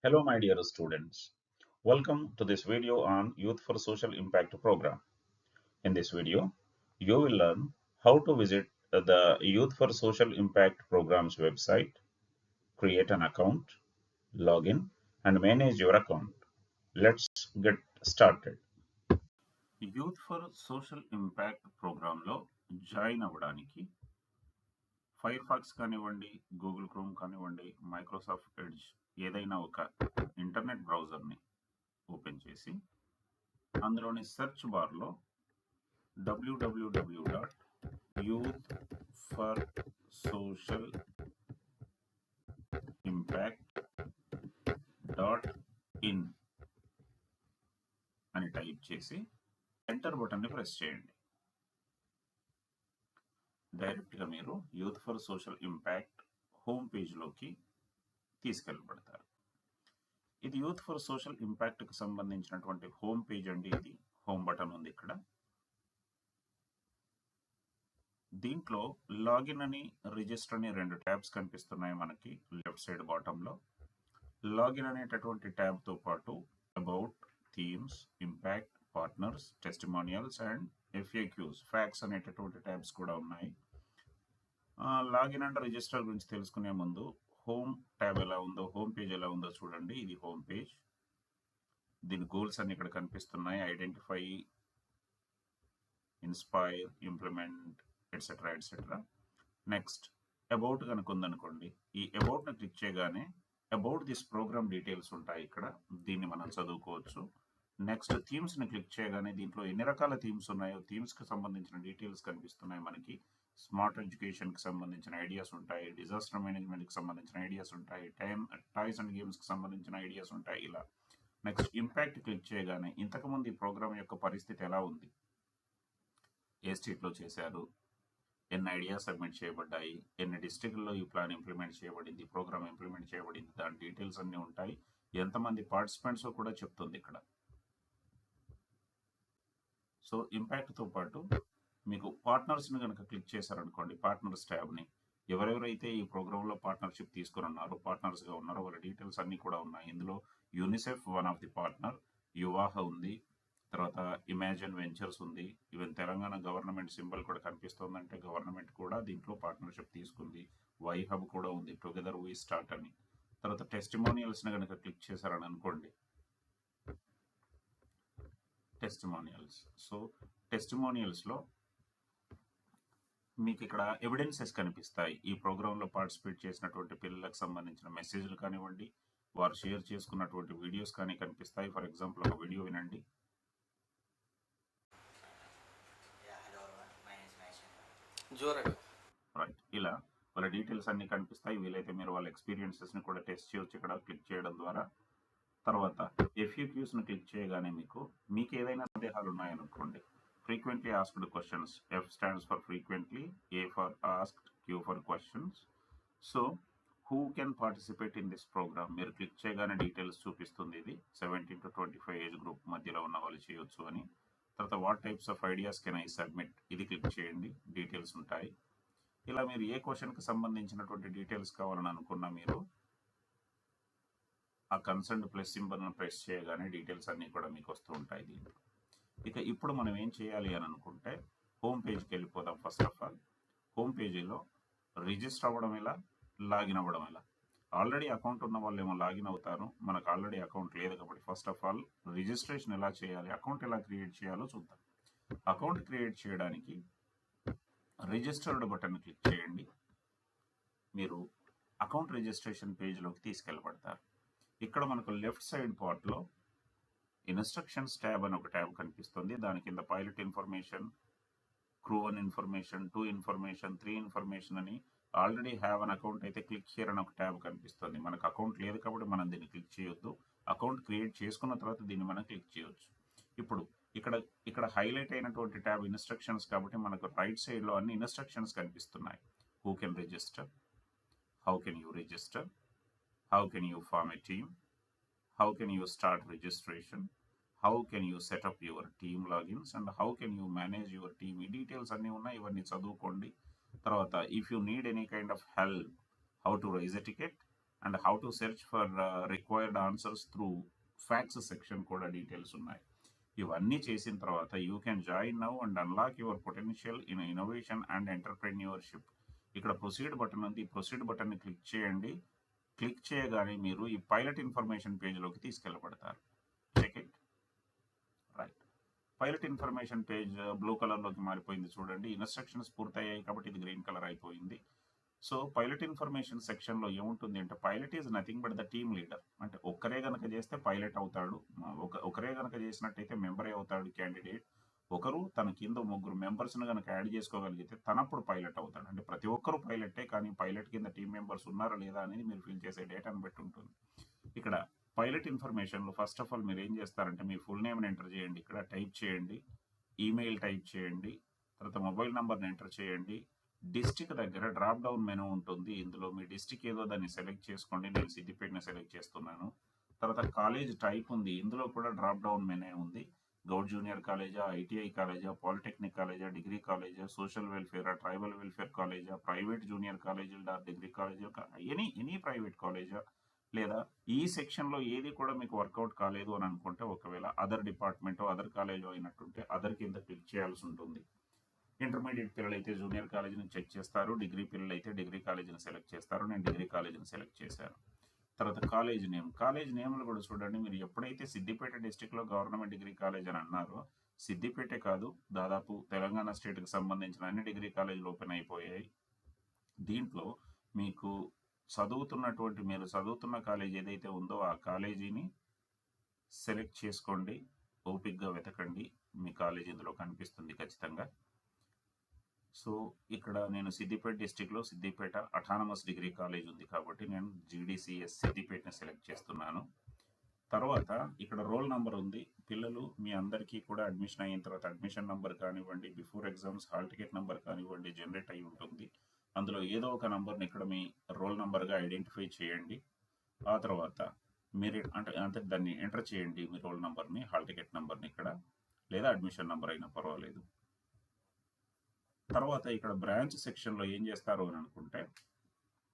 Hello, my dear students. Welcome to this video on Youth for Social Impact program. In this video, you will learn how to visit the Youth for Social Impact program's website, create an account, log in, and manage your account. Let's get started. Youth for social impact ప్రోగ్రాంలో join అవ్వడానికి fire pox కానివ్వండి, Google chrome కానివ్వండి, Microsoft edge ఏదైనా ఒక internet బ్రౌజర్ని open చేసి అందులోని search బార్లో www.youthforsocialimpact.in అని టైప్ చేసి ఎంటర్ బటన్ని ప్రెస్ చేయండి. డైరెక్ట్గా మీరు Youth for social Impact home పేజ్లోకి తీసుకెళ్ళబడతారు. ఇది యూత్ ఫర్ సోషల్ ఇంపాక్ట్కి సంబంధించినటువంటి హోమ్ పేజ్ అండి. ఇది హోమ్ బటన్ ఉంది ఇక్కడ. దీంట్లో లాగిన్ అని, రిజిస్టర్ అని రెండు ట్యాబ్స్ కనిపిస్తున్నాయి మనకి లెఫ్ట్ సైడ్ బాటంలో. లాగిన్ అనేటటువంటి ట్యాబ్తో పాటు about, themes, impact, partners, testimonials and FAQs, FAQs అనేటటువంటి ట్యాబ్స్ కూడా ఉన్నాయి. లాగిన్ అండ్ రిజిస్టర్ గురించి తెలుసుకునే ముందు హోమ్ ట్యాబ్ ఎలా ఉందో, హోమ్ పేజ్ ఎలా ఉందో చూడండి. ఇది హోమ్ పేజ్. దీని గోల్స్ అన్ని ఇక్కడ కనిపిస్తున్నాయి. Identify, inspire, implement, etcetera etcetera. Next about కనుక ఉందనుకోండి, ఈ అబౌట్ని క్లిక్ చేయగానే అబౌట్ దిస్ ప్రోగ్రామ్ డీటెయిల్స్ ఉంటాయి ఇక్కడ. దీన్ని మనం చదువుకోవచ్చు. నెక్స్ట్ థీమ్స్ని క్లిక్ చేయగానే దీంట్లో ఎన్ని రకాల థీమ్స్ ఉన్నాయో, థీమ్స్కి సంబంధించిన డీటెయిల్స్ కనిపిస్తున్నాయి మనకి. స్మార్ట్ ఎడ్యుకేషన్కి సంబంధించిన ఐడియాస్ ఉంటాయి, డిజాస్టర్ మేనేజ్మెంట్కి సంబంధించిన ఐడియాస్ ఉంటాయి, టాయ్స్ అండ్ గేమ్స్కి సంబంధించిన ఐడియాస్ ఉంటాయి, ఇలా. నెక్స్ట్ ఇంపాక్ట్ క్లిక్ చేయగానే ఇంతకుముందు ఈ ప్రోగ్రామ్ యొక్క పరిస్థితి ఎలా ఉంది, ఏ స్టేట్లో చేశారు, ఎన్ని ఐడియాస్ సబ్మిట్ చేయబడ్డాయి, ఎన్ని డిస్ట్రిక్ట్లో ఈ ప్లాన్ ఇంప్లిమెంట్ చేయబడింది, ప్రోగ్రామ్ ఇంప్లిమెంట్ చేయబడింది, దాని డీటెయిల్స్ అన్నీ ఉంటాయి. ఎంతమంది పార్టిసిపెంట్స్ కూడా చెప్తుంది ఇక్కడ. సో ఇంపాక్ట్తో పాటు మీకు పార్ట్నర్స్ని కనుక క్లిక్ చేశారనుకోండి, పార్ట్నర్స్ ట్యాబ్ని, ఎవరెవరైతే ఈ ప్రోగ్రాంలో పార్ట్నర్షిప్ తీసుకుని ఉన్నారో, పార్ట్నర్స్గా ఉన్నారో వాళ్ళ డీటెయిల్స్ అన్నీ కూడా ఉన్నాయి. ఇందులో UNICEF one of the partner, YuWaah ఉంది, తర్వాత ఇమాజిన్ వెంచర్స్ ఉంది. ఈవెన్ తెలంగాణ గవర్నమెంట్ సింబల్ కూడా కనిపిస్తుందంటే గవర్నమెంట్ కూడా దీంట్లో పార్ట్నర్షిప్ తీసుకుంది. వైహబ్ కూడా ఉంది, టుగెదర్ వీ స్టార్ట్ అని. తర్వాత టెస్టిమోనియల్స్ని కనుక క్లిక్ చేశారని అనుకోండి, టెస్టిమోనియల్స్. సో టెస్టిమోనియల్స్లో మీకు ఇక్కడ ఎవిడెన్సెస్ కనిపిస్తాయి. ఈ ప్రోగ్రాంలో పార్టిసిపేట్ చేసినటువంటి పిల్లలకు సంబంధించిన మెసేజ్లు కానివ్వండి, వారు షేర్ చేసుకున్నటువంటి వీడియోస్ కానీ కనిపిస్తాయి. ఫర్ ఎగ్జాంపుల్ ఒక వీడియో వినండి. రైట్, ఇలా వాళ్ళ డీటెయిల్స్ అన్ని కనిపిస్తాయి. వీలైతే మీరు వాళ్ళ ఎక్స్పీరియన్సెస్ని కూడా టెస్ట్ చేయొచ్చు ఇక్కడ క్లిక్ చేయడం ద్వారా. తర్వాత ఎఫ్యూక్యూస్ని క్లిక్ చేయగానే మీకు ఏదైనా సందేహాలు ఉన్నాయనుకోండి, frequently asked questions. F stands for frequently, A for asked, Q for questions. So who can participate in this program? మీరు క్లిక్ చేయగానే డీటెయిల్స్ చూపిస్తుంది. ఇది 17 to 25 ఏజ్ గ్రూప్ మధ్యలో ఉన్న వాళ్ళు చేయొచ్చు అని. తర్వాత what types of ideas can I submit, ఇది క్లిక్ చేయండి, డీటెయిల్స్ ఉంటాయి. ఇలా మీరు ఏ క్వశ్చన్కి సంబంధించినటువంటి డీటెయిల్స్ కావాలని అనుకున్నా మీరు ఆ కన్సర్న్ ప్లస్ సింబల్ని ప్రెస్ చేయగానే డీటెయిల్స్ అన్నీ కూడా మీకు వస్తూ ఉంటాయి దీంట్లో. ఇక ఇప్పుడు మనం ఏం చేయాలి అని అనుకుంటే హోమ్ పేజ్కి వెళ్ళిపోదాం. ఫస్ట్ ఆఫ్ ఆల్ హోమ్ పేజీలో రిజిస్టర్ అవ్వడం ఎలా, లాగిన్ అవ్వడం ఎలా. ఆల్రెడీ అకౌంట్ ఉన్న వాళ్ళు ఏమో లాగిన్ అవుతారు, మనకు ఆల్రెడీ అకౌంట్ లేదు కాబట్టి ఫస్ట్ ఆఫ్ ఆల్ రిజిస్ట్రేషన్ ఎలా చేయాలి, అకౌంట్ ఎలా క్రియేట్ చేయాలో చూద్దాం. అకౌంట్ క్రియేట్ చేయడానికి రిజిస్టర్డ్ బటన్ క్లిక్ చేయండి. మీరు అకౌంట్ రిజిస్ట్రేషన్ పేజ్లోకి తీసుకెళ్ళబడతారు. ఇక్కడ మనకు లెఫ్ట్ సైడ్ పార్ట్లో ఇన్స్ట్రక్షన్స్ ట్యాబ్ అని ఒక ట్యాబ్ కనిపిస్తుంది. దాని కింద pilot information, crew 1 information, 2 information, 3 information అని, ఆల్రెడీ హ్యావ్ అన్ అకౌంట్ అయితే క్లిక్ హియర్ అని ఒక ట్యాబ్ కనిపిస్తుంది. మనకు అకౌంట్ లేదు కాబట్టి మనం దీన్ని క్లిక్ చేయొద్దు. అకౌంట్ క్రియేట్ చేసుకున్న తర్వాత దీన్ని మనం క్లిక్ చేయొచ్చు. ఇప్పుడు ఇక్కడ హైలైట్ అయినటువంటి ట్యాబ్ ఇన్స్ట్రక్షన్స్ కాబట్టి మనకు రైట్ సైడ్లో అన్ని ఇన్స్ట్రక్షన్స్ కనిపిస్తున్నాయి. Who can register, how can you register, how can you form a team, how can you start registration, how can you set up your team logins, and how can you manage your team. ఈ details అన్నీ ఉన్నాయి, ఇవన్నీ చదువుకోండి. తర్వాత if you need any kind of help, how to rise a ticket, and how to search for required answers through facts section కూడా details ఉన్నాయి. ఇవన్నీ చేసిన తర్వాత you can join now and unlock your potential in innovation and entrepreneurship. ఇక్కడ proceed button ఉంది. ఈ proceed బటన్ని click చేయండి. క్లిక్ చేయగానే మీరు ఈ పైలట్ ఇన్ఫర్మేషన్ పేజ్లోకి తీసుకెళ్ళబడతారు. Check it. Right, pilot information page blue కలర్లోకి మారిపోయింది చూడండి. ఇన్స్ట్రక్షన్స్ పూర్తయ్యాయి కాబట్టి ఇది గ్రీన్ కలర్ అయిపోయింది. సో పైలట్ ఇన్ఫర్మేషన్ సెక్షన్లో ఏముంటుంది అంటే, pilot is nothing but the team leader. అంటే ఒక్కరే గనక చేస్తే పైలట్ అవుతాడు, ఒకరే గనక చేసినట్టయితే మెంబరే అవుతాడు క్యాండిడేట్. ఒకరు తన కింద ముగ్గురు మెంబర్స్ను కనుక యాడ్ చేసుకోగలిగితే తనప్పుడు పైలట్ అవుతాడు. అంటే ప్రతి ఒక్కరు పైలటే, కానీ పైలట్ కింద టీం మెంబర్స్ ఉన్నారా లేదా అనేది మీరు ఫిల్ చేసే డేటాను బట్టి ఉంటుంది. ఇక్కడ పైలట్ ఇన్ఫర్మేషన్లో ఫస్ట్ ఆఫ్ ఆల్ మీరు ఏం చేస్తారంటే, మీ ఫుల్ నేమ్ని ఎంటర్ చేయండి, ఇక్కడ టైప్ చేయండి, ఈమెయిల్ టైప్ చేయండి, తర్వాత మొబైల్ నెంబర్ని ఎంటర్ చేయండి. డిస్టిక్ దగ్గర డ్రాప్ డౌన్ మెనూ ఉంటుంది. ఇందులో మీ డిస్టిక్ ఏదో దాన్ని సెలెక్ట్ చేసుకోండి. నేను సిద్దిపేటని సెలెక్ట్ చేస్తున్నాను. తర్వాత కాలేజ్ టైప్ ఉంది, ఇందులో కూడా డ్రాప్ డౌన్ మెనూ ఉంది. గౌడ్ జూనియర్ కాలేజా, ఐటీఐ కాలేజా, పాలిటెక్నిక్ కాలేజా, డిగ్రీ కాలేజా, సోషల్ వెల్ఫేరా, ట్రైబల్ వెల్ఫేర్ కాలేజా, ప్రైవేట్ జూనియర్ కాలేజీలు, డిగ్రీ కాలేజా, ఎనీ ప్రైవేట్ కాలేజా, లేదా ఈ సెక్షన్లో ఏది కూడా మీకు వర్కౌట్ కాలేదు అని అనుకుంటే, ఒకవేళ అదర్ డిపార్ట్మెంట్ అదర్ కాలేజ్ అయినట్టుంటే అదర్ కింద క్లిక్ చేయాల్సి ఉంటుంది. ఇంటర్మీడియట్ పిల్లలు అయితే జూనియర్ కాలేజీని చెక్ చేస్తారు, డిగ్రీ పిల్లలు అయితే డిగ్రీ కాలేజీని సెలెక్ట్ చేస్తారు. నేను డిగ్రీ కాలేజీని సెలెక్ట్ చేశాను. తర్వాత కాలేజ్ నేమ్లు కూడా చూడండి. మీరు ఎప్పుడైతే సిద్దిపేట డిస్టిక్లో గవర్నమెంట్ డిగ్రీ కాలేజ్ అని అన్నారో, సిద్దిపేటే కాదు, దాదాపు తెలంగాణ స్టేట్కి సంబంధించిన అన్ని డిగ్రీ కాలేజీలు ఓపెన్ అయిపోయాయి. దీంట్లో మీకు మీరు చదువుతున్న కాలేజ్ ఏదైతే ఉందో ఆ కాలేజీని సెలెక్ట్ చేసుకోండి. ఓపిక్గా వెతకండి, మీ కాలేజ్ ఇందులో కనిపిస్తుంది ఖచ్చితంగా. సో ఇక్కడ నేను సిద్దిపేట డిస్టిక్లో సిద్దిపేట అటానమస్ డిగ్రీ కాలేజ్ ఉంది కాబట్టి నేను జీడీసీఎస్ సిద్దిపేటని సెలెక్ట్ చేస్తున్నాను. తర్వాత ఇక్కడ రోల్ నెంబర్ ఉంది. పిల్లలు మీ అందరికీ కూడా అడ్మిషన్ అయిన తర్వాత అడ్మిషన్ నెంబర్ కానివ్వండి, before exams hall ticket number కానివ్వండి జనరేట్ అయి ఉంటుంది. అందులో ఏదో ఒక నెంబర్ని ఇక్కడ మీ రోల్ నెంబర్గా ఐడెంటిఫై చేయండి. ఆ తర్వాత మీరు అంటే దాన్ని ఎంటర్ చేయండి, మీ రోల్ నెంబర్ని, హాల్ టికెట్ నెంబర్ని ఇక్కడ, లేదా అడ్మిషన్ నెంబర్ అయినా పర్వాలేదు. తర్వాత ఇక్కడ బ్రాంచ్ సెక్షన్లో ఏం చేస్తారు అని అనుకుంటే,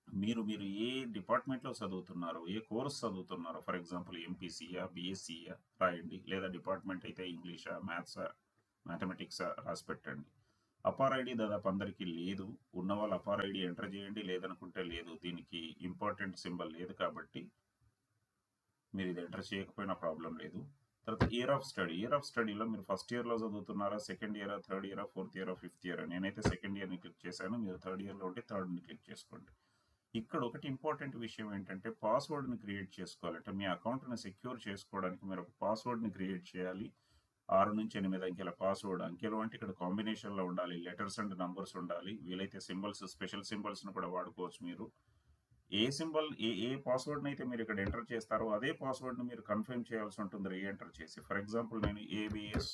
మీరు ఏ డిపార్ట్మెంట్లో చదువుతున్నారో, ఏ కోర్స్ చదువుతున్నారో, ఫర్ ఎగ్జాంపుల్ ఎంపీసీయా, బీఎస్సీయా రాయండి, లేదా డిపార్ట్మెంట్ అయితే ఇంగ్లీషా, మ్యాథ్సా, మ్యాథమెటిక్సా రాసి పెట్టండి. అపార్ ఐడి దాదాపు అందరికీ లేదు, ఉన్న వాళ్ళు అపార్ ఐడి ఎంటర్ చేయండి, లేదనుకుంటే లేదు. దీనికి ఇంపార్టెంట్ సింబల్ లేదు కాబట్టి మీరు ఇది ఎంటర్ చేయకపోయినా ప్రాబ్లం లేదు. తర్వాత ఇయర్ ఆఫ్ స్టడీలో మీరు ఫస్ట్ ఇయర్లో చదువుతున్నారా, సెకండ్ ఇయరా, థర్డ్ ఇయరా, ఫోర్త్ ఇయరా, ఫిఫ్త్ ఇయరా. నేనైతే సెకండ్ ఇయర్ని క్లిక్ చేశాను, మీరు థర్డ్ ఇయర్లో ఉంటే థర్డ్ని క్లిక్ చేసుకోండి. ఇక్కడ ఒకటి ఇంపార్టెంట్ విషయం ఏంటంటే, పాస్వర్డ్ని క్రియేట్ చేసుకోవాలంటే మీ అకౌంట్ని సెక్యూర్ చేసుకోవడానికి మీరు ఒక పాస్వర్డ్ని క్రియేట్ చేయాలి. 6 నుంచి 8 అంకెల పాస్వర్డ్. అంకెలు అంటే ఇక్కడ కాంబినేషన్లో ఉండాలి, లెటర్స్ అండ్ నంబర్స్ ఉండాలి. వీలైతే సింబల్స్, స్పెషల్ సింబల్స్ను కూడా వాడుకోవచ్చు. మీరు ఏ సింబల్ ఏ పాస్వర్డ్ని అయితే మీరు ఇక్కడ ఎంటర్ చేస్తారో అదే పాస్వర్డ్ని మీరు కన్ఫర్మ్ చేయాల్సి ఉంటుంది రీఎంటర్ చేసి. ఫర్ ఎగ్జాంపుల్ నేను ABS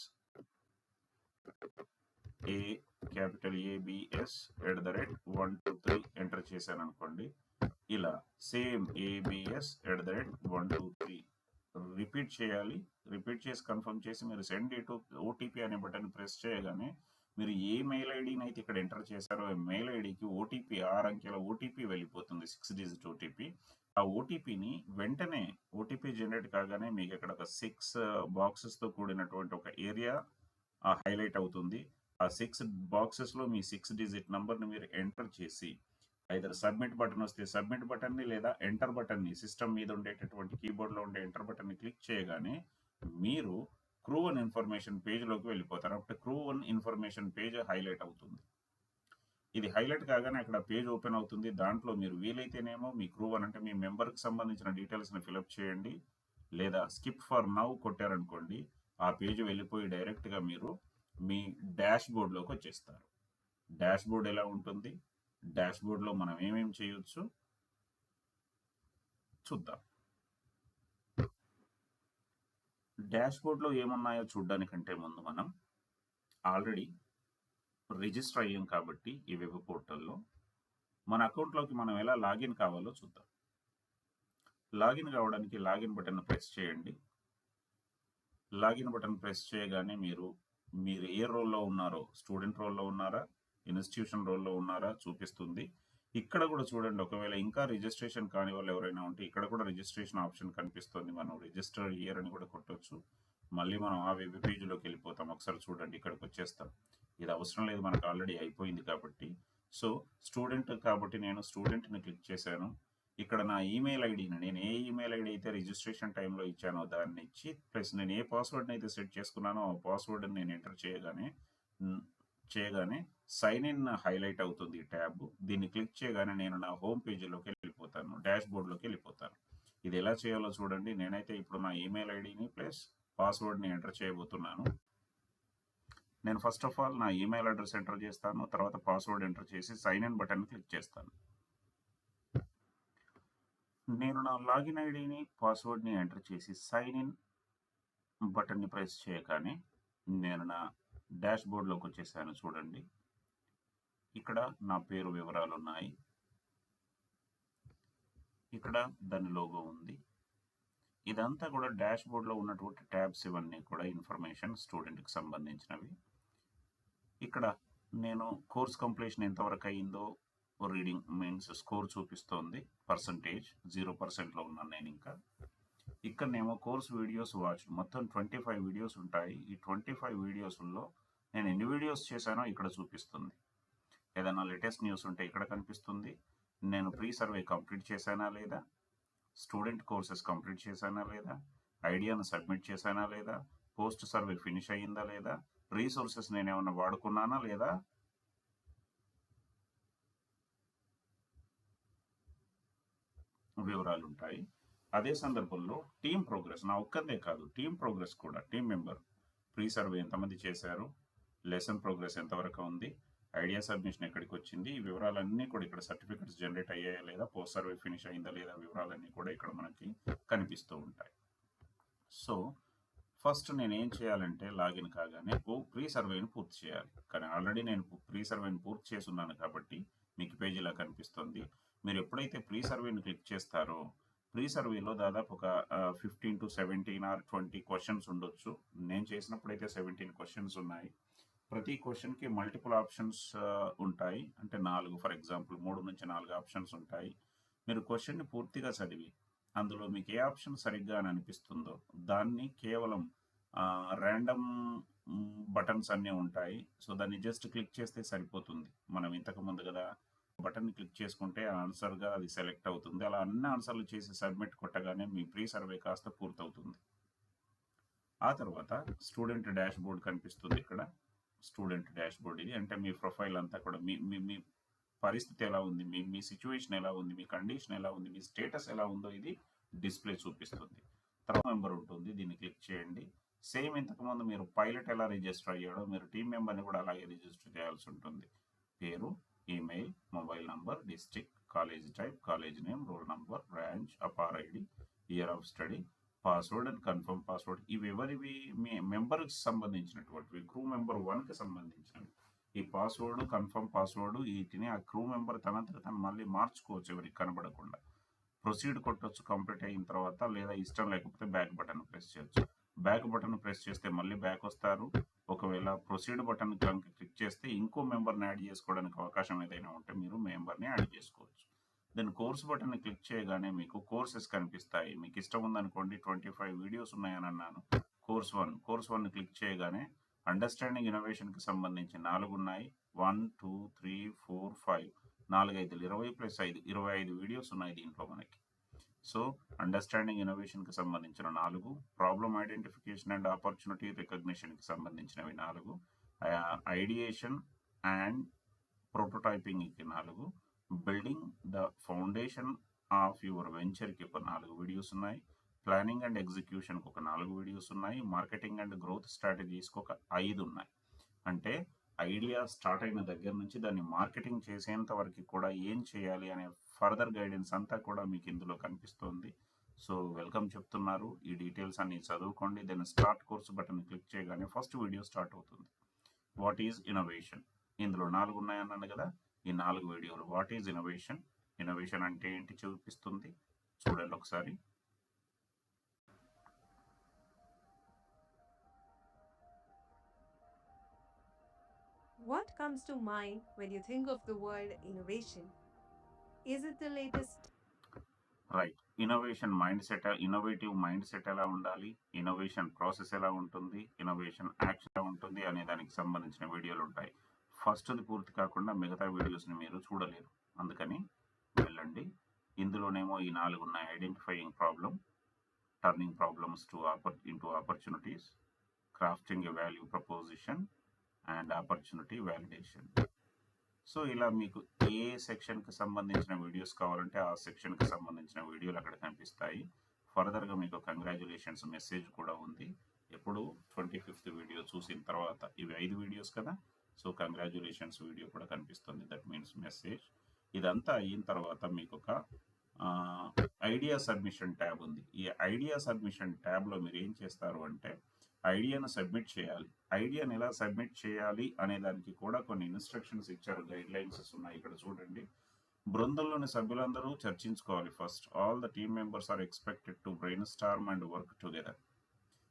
@ABS123 ఎంటర్ చేశాను అనుకోండి. ఇలా సేమ్ ABS123 రిపీట్ చేయాలి. రిపీట్ చేసి కన్ఫర్మ్ చేసి మీరు సెండ్ టు OTP అనే బటన్ ప్రెస్ చేయగానే మీరు ఏ మెయిల్ ఐడిని అయితే ఇక్కడ ఎంటర్ చేశారో ఆ మెయిల్ ఐడికి ఓటీపీ, 6 అంకెల ఓటీపీ వెళ్ళిపోతుంది, 6 డిజిట్ ఓటీపీ. ఆ ఓటీపీని వెంటనే ఓటీపీ జనరేట్ కాగానే మీకు ఇక్కడ ఒక 6 బాక్సెస్తో కూడినటువంటి ఒక ఏరియా హైలైట్ అవుతుంది. ఆ 6 బాక్సెస్లో మీ 6 డిజిట్ నంబర్ని మీరు ఎంటర్ చేసి ఐదర్ సబ్మిట్ బటన్ వస్తే సబ్మిట్ బటన్ని, లేదా ఎంటర్ బటన్ని, సిస్టమ్ మీద ఉండేటటువంటి కీబోర్డ్లో ఉండే ఎంటర్ బటన్ని క్లిక్ చేయగానే మీరు క్రూ1 ఇన్ఫర్మేషన్ పేజ్లోకి వెళ్ళిపోతారు. అప్పుడు క్రూ1 ఇన్ఫర్మేషన్ పేజ్ హైలైట్ అవుతుంది. ఇది హైలైట్ కాగానే అక్కడ పేజ్ ఓపెన్ అవుతుంది. దాంట్లో మీరు వీలైతేనేమో మీ క్రూ1 అంటే మీ మెంబర్కి సంబంధించిన డీటెయిల్స్ని ఫిలప్ చేయండి, లేదా స్కిప్ ఫర్ నౌ కొట్టారనుకోండి ఆ పేజ్ వెళ్ళిపోయి డైరెక్ట్గా మీరు మీ డాష్ బోర్డ్లోకి వచ్చేస్తారు. డాష్ బోర్డ్ ఎలా ఉంటుంది, డాష్ బోర్డ్లో మనం ఏమేమి చేయొచ్చు చూద్దాం. డాష్ బోర్డ్లో ఏమున్నాయో చూడడానికంటే ముందు మనం ఆల్రెడీ రిజిస్టర్ అయ్యాం కాబట్టి ఈ వెబ్ పోర్టల్లో మన అకౌంట్లోకి మనం ఎలా లాగిన్ కావాలో చూద్దాం. లాగిన్ కావడానికి లాగిన్ బటన్ ప్రెస్ చేయండి. లాగిన్ బటన్ ప్రెస్ చేయగానే మీరు ఏ రోల్లో ఉన్నారో, స్టూడెంట్ రోల్లో ఉన్నారా, ఇన్స్టిట్యూషన్ రోల్లో ఉన్నారా చూపిస్తుంది. ఇక్కడ కూడా చూడండి, ఒకవేళ ఇంకా రిజిస్ట్రేషన్ కాని వాళ్ళు ఎవరైనా ఉంటే ఇక్కడ కూడా రిజిస్ట్రేషన్ ఆప్షన్ కనిపిస్తుంది. మనం రిజిస్టర్ ఇయర్ అని కూడా కొట్టొచ్చు. మళ్ళీ మనం ఆ వెబ్ పేజ్లోకి వెళ్ళిపోతాం. ఒకసారి చూడండి, ఇక్కడికి వచ్చేస్తాం. ఇది అవసరం లేదు, మనకు ఆల్రెడీ అయిపోయింది కాబట్టి. సో స్టూడెంట్ కాబట్టి నేను స్టూడెంట్ని క్లిక్ చేశాను. ఇక్కడ నా ఈమెయిల్ ఐడిని, నేను ఏ ఈమెయిల్ ఐడి అయితే రిజిస్ట్రేషన్ టైంలో ఇచ్చానో దాన్ని ఇచ్చి, ప్లస్ నేను ఏ పాస్వర్డ్ని అయితే సెట్ చేసుకున్నానో ఆ పాస్వర్డ్ని నేను ఎంటర్ చేయగానే సైన్ ఇన్ హైలైట్ అవుతుంది ఈ ట్యాబ్. దీన్ని క్లిక్ చేయగానే నేను నా హోమ్ పేజీలోకి వెళ్ళిపోతాను, డాష్ బోర్డ్లోకి వెళ్ళిపోతాను. ఇది ఎలా చేయాలో చూడండి. నేనైతే ఇప్పుడు నా ఈమెయిల్ ఐడిని ప్లస్ పాస్వర్డ్ని ఎంటర్ చేయబోతున్నాను. నేను ఫస్ట్ ఆఫ్ ఆల్ నా ఈమెయిల్ అడ్రస్ ఎంటర్ చేస్తాను, తర్వాత పాస్వర్డ్ ఎంటర్ చేసి సైన్ ఇన్ బటన్ క్లిక్ చేస్తాను. నేను నా లాగిన్ ఐడిని పాస్వర్డ్ని ఎంటర్ చేసి సైన్ ఇన్ బటన్ని ప్రెస్ చేయగానే నేను నా డాష్ బోర్డ్లోకి వచ్చేసాను. చూడండి, ఇక్కడ నా పేరు వివరాలు ఉన్నాయి, ఇక్కడ దాని లోగో ఉంది. ఇదంతా కూడా డాష్ బోర్డ్లో ఉన్నటువంటి ట్యాబ్స్, ఇవన్నీ కూడా ఇన్ఫర్మేషన్ స్టూడెంట్కి సంబంధించినవి. ఇక్కడ నేను కోర్స్ కంప్లీషన్ ఎంతవరకు అయ్యిందో రీడింగ్ మీన్స్ స్కోర్ చూపిస్తోంది. పర్సంటేజ్ 0%లో ఉన్నాను నేను. ఇంకా ఇక్కడనేమో కోర్స్ వీడియోస్ వాచ్, మొత్తం 25 వీడియోస్ ఉంటాయి. ఈ 25 వీడియోస్లో నేను ఎన్ని వీడియోస్ చేశానో ఇక్కడ చూపిస్తుంది. ఏదైనా లేటెస్ట్ న్యూస్ ఉంటే ఇక్కడ కనిపిస్తుంది. నేను ప్రీ సర్వే కంప్లీట్ చేశానా లేదా, స్టూడెంట్ కోర్సెస్ కంప్లీట్ చేశానా లేదా, ఐడియాను సబ్మిట్ చేశానా లేదా, పోస్ట్ సర్వే ఫినిష్ అయ్యిందా లేదా, రీసోర్సెస్ నేను ఏమైనా వాడుకున్నానా లేదా, వివరాలు ఉంటాయి. అదే సందర్భంలో టీమ్ ప్రోగ్రెస్, నా ఒక్కదే కాదు, టీమ్ ప్రోగ్రెస్ కూడా, టీమ్ మెంబర్ ప్రీ సర్వే ఎంతమంది చేశారు, లెసన్ ప్రోగ్రెస్ ఎంతవరకు ఉంది, ఐడియా సబ్మిషన్ ఎక్కడికి వచ్చింది, ఈ వివరాలన్నీ కూడా ఇక్కడ, సర్టిఫికెట్స్ జనరేట్ అయ్యాయా లేదా, పోస్ట్ సర్వే ఫినిష్ అయిందా లేదా, వివరాలన్నీ కూడా ఇక్కడ మనకి కనిపిస్తూ ఉంటాయి. సో ఫస్ట్ నేను ఏం చేయాలంటే లాగిన్ కాగానే ప్రీ సర్వేని పూర్తి చేయాలి. కానీ ఆల్రెడీ నేను ప్రీ సర్వేని పూర్తి చేసి ఉన్నాను కాబట్టి మీకు పేజ్ ఇలా కనిపిస్తుంది. మీరు ఎప్పుడైతే ప్రీ సర్వేని క్లిక్ చేస్తారో, ప్రీ సర్వేలో దాదాపు ఒక 15 to 17 or 20 క్వశ్చన్స్ ఉండొచ్చు. నేను చేసినప్పుడైతే 17 క్వశ్చన్స్ ఉన్నాయి. ప్రతి క్వశ్చన్కి మల్టిపుల్ ఆప్షన్స్ ఉంటాయి. అంటే 4, ఫర్ ఎగ్జాంపుల్ 3 నుంచి 4 ఆప్షన్స్ ఉంటాయి. మీరు క్వశ్చన్ని పూర్తిగా చదివి అందులో మీకు ఏ ఆప్షన్ సరిగ్గా అని అనిపిస్తుందో దాన్ని కేవలం ర్యాండమ్ బటన్స్ అన్నీ ఉంటాయి. సో దాన్ని జస్ట్ క్లిక్ చేస్తే సరిపోతుంది. మనం ఇంతకు ముందు కదా బటన్ని క్లిక్ చేసుకుంటే ఆన్సర్గా అది సెలెక్ట్ అవుతుంది. అలా అన్ని ఆన్సర్లు చేసి సబ్మిట్ కొట్టగానే మీ ప్రీ సర్వే కాస్త పూర్తవుతుంది. ఆ తర్వాత స్టూడెంట్ డాష్ బోర్డ్ కనిపిస్తుంది. ఇక్కడ స్టూడెంట్ డాష్ బోర్డ్ ఇది. అంటే మీ ప్రొఫైల్ అంతా కూడా మీ పరిస్థితి ఎలా ఉంది, మీ సిచ్యువేషన్ ఎలా ఉంది, మీ కండిషన్ ఎలా ఉంది, మీ స్టేటస్ ఎలా ఉందో ఇది డిస్ప్లే చూపిస్తుంది. తర్వాత మెంబర్ ఉంటుంది, దీన్ని క్లిక్ చేయండి. సేమ్ ఇంతకుముందు మీరు పైలట్ ఎలా రిజిస్టర్ అయ్యాడో మీరు టీమ్ మెంబర్ని కూడా అలాగే రిజిస్టర్ చేయాల్సి ఉంటుంది. పేరు, email, mobile number, district, college type, college name, roll number, branch, APAAR ID, year of study, password and confirm password. ఇవి ఎవరివి, మీ మెంబర్కి సంబంధించినటువంటివి, క్రూ మెంబర్ 1కి సంబంధించినవి. ఈ పాస్వర్డ్, కన్ఫర్మ్ పాస్వర్డ్, వీటిని ఆ క్రూ మెంబర్ తనంతట తను మళ్ళీ మార్చుకోవచ్చు ఎవరికి కనబడకుండా. ప్రొసీడ్ కొట్టొచ్చు కంప్లీట్ అయిన తర్వాత, లేదా ఇష్టం లేకపోతే బ్యాక్ బటన్ ప్రెస్ చేయొచ్చు. బ్యాక్ బటన్ ప్రెస్ చేస్తే మళ్ళీ బ్యాక్ వస్తారు. ఒకవేళ ప్రొసీడ్ బటన్ కనుక క్లిక్ చేస్తే ఇంకో మెంబర్ని యాడ్ చేసుకోవడానికి అవకాశం ఏదైనా ఉంటే మీరు మెంబర్ని యాడ్ చేసుకోవచ్చు. దెన్ కోర్స్ బటన్ క్లిక్ చేయగానే మీకు కోర్సెస్ కనిపిస్తాయి. మీకు ఇష్టం ఉందనుకోండి, 25 వీడియోస్ ఉన్నాయని అన్నాను. కోర్స్ 1 క్లిక్ చేయగానే అండర్స్టాండింగ్ ఇన్నోవేషన్కి సంబంధించి 4 ఉన్నాయి. 1, 2, 3, 4, 5, 4, 5, 20 + 5, 25 వీడియోస్ ఉన్నాయి దీంట్లో మనకి. సో అండర్స్టాండింగ్ ఇన్నోవేషన్కి సంబంధించిన 4, ప్రాబ్లమ్ ఐడెంటిఫికేషన్ అండ్ ఆపర్చునిటీ రికగ్నిషన్కి సంబంధించినవి 4, ఐడియేషన్ అండ్ ప్రోటోటైపింగ్కి 4, building the foundation of your వెంచర్కి ఒక 4 వీడియోస్ ఉన్నాయి, ప్లానింగ్ అండ్ ఎగ్జిక్యూషన్కి ఒక 4 వీడియోస్ ఉన్నాయి, మార్కెటింగ్ అండ్ గ్రోత్ స్ట్రాటజీస్కి ఒక 5 ఉన్నాయి. అంటే ఐడియా స్టార్ట్ అయిన దగ్గర నుంచి దాన్ని మార్కెటింగ్ చేసేంత వరకు కూడా ఏం చేయాలి అనే ఫర్దర్ గైడెన్స్ అంతా కూడా మీకు ఇందులో కనిపిస్తుంది. సో వెల్కమ్ చెప్తున్నారు. ఈ డీటెయిల్స్ అన్ని చదువుకోండి. Then start course button click చేయగానే ఫస్ట్ వీడియో స్టార్ట్ అవుతుంది. What is innovation? ఇందులో 4 ఉన్నాయన్నాను కదా, ఈ 4 వీడియోలు వాట్ ఈజ్ ఇన్నోవేషన్, ఇన్నోవేషన్ అంటే ఏంటి చూపిస్తుంది. చూడండి ఒకసారి. What comes to mind when you think of the word innovation? Is it the latest? Right. Innovative mind set ఎలా ఉండాలి, ఇన్నోవేషన్ ప్రాసెస్ ఎలా ఉంటుంది, ఇన్నోవేషన్ యాక్షన్ ఎలా ఉంటుంది అనే దానికి సంబంధించిన వీడియోలు ఉంటాయి. ఫస్ట్ది పూర్తి కాకుండా మిగతా వీడియోస్ని మీరు చూడలేరు. అందుకని వెళ్ళండి. ఇందులోనేమో ఈ 4 ఉన్నాయి: identifying problem, turning problems into opportunities, crafting a value proposition and opportunity validation. So ఇలా మీకు ఏ సెక్షన్కి సంబంధించిన వీడియోస్ కావాలంటే ఆ సెక్షన్కి సంబంధించిన వీడియోలు అక్కడ కనిపిస్తాయి. ఫర్దర్గా మీకు కంగ్రాచులేషన్స్ మెసేజ్ కూడా ఉంది. ఎప్పుడు 25th వీడియో చూసిన తర్వాత, ఇవి 5 వీడియోస్ కదా, సో కంగ్రాచులేషన్స్ వీడియో కూడా కనిపిస్తుంది. That means message. ఇదంతా అయిన తర్వాత మీకు ఒక ఐడియా సబ్మిషన్ ట్యాబ్ ఉంది. ఈ ఐడియా సబ్మిషన్ ట్యాబ్లో మీరు ఏం చేస్తారు అంటే ఐడియాను సబ్మిట్ చేయాలి. ఐడియాని ఎలా సబ్మిట్ చేయాలి అనే దానికి కూడా కొన్ని ఇన్స్ట్రక్షన్స్ ఇచ్చారు, గైడ్ లైన్స్ ఉన్నాయి. ఇక్కడ చూడండి. బృందంలోని సభ్యులందరూ చర్చించుకోవాలి. First all the team members are expected to brainstorm and work together.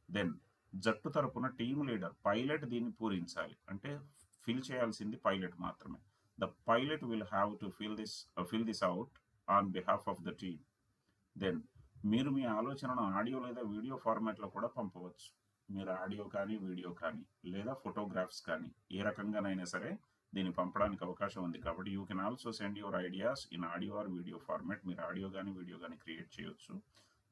Then జట్టు తరపున టీమ్ లీడర్ పైలట్ దీన్ని పూరించాలి. అంటే ఫిల్ చేయాల్సింది పైలట్ మాత్రమే. The pilot will have to fill this out on behalf of the team. Then మీరు మీ ఆలోచనను ఆడియో లేదా వీడియో ఫార్మాట్లో కూడా పంపవచ్చు. మీరు ఆడియో కానీ, వీడియో కానీ, లేదా ఫోటోగ్రాఫ్స్ కానీ ఏ రకంగానైనా సరే దీన్ని పంపడానికి అవకాశం ఉంది. కాబట్టి you can also send your ideas in audio or video format. మీరు ఆడియో కానీ, వీడియో కానీ క్రియేట్ చేయొచ్చు.